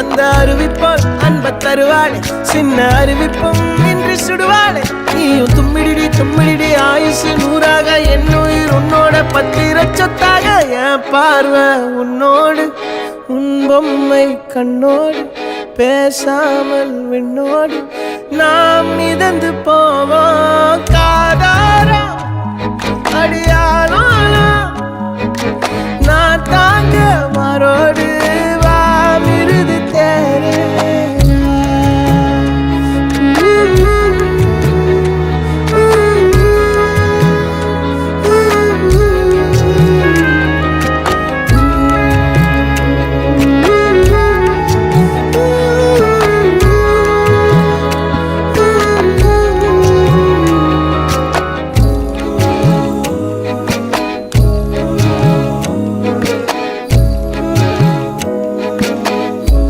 அந்த அறிவிப்போல் அன்ப தருவாளே சின்ன அறிவிப்பும் இன்று சுடுவாளே நீயும் தும்மிடி தும்மிடி ஆயுசு நூறாக என் உயிர் உன்னோட பத்திர சொத்தாக என் பார்வை உன்னோடு உன் பொம்மை கண்ணோடு பேசாமல் விண்ணோடு நாம் மிதந்து போவோம் காதாரா அடியாளோ நான் தாங்க மாறோடு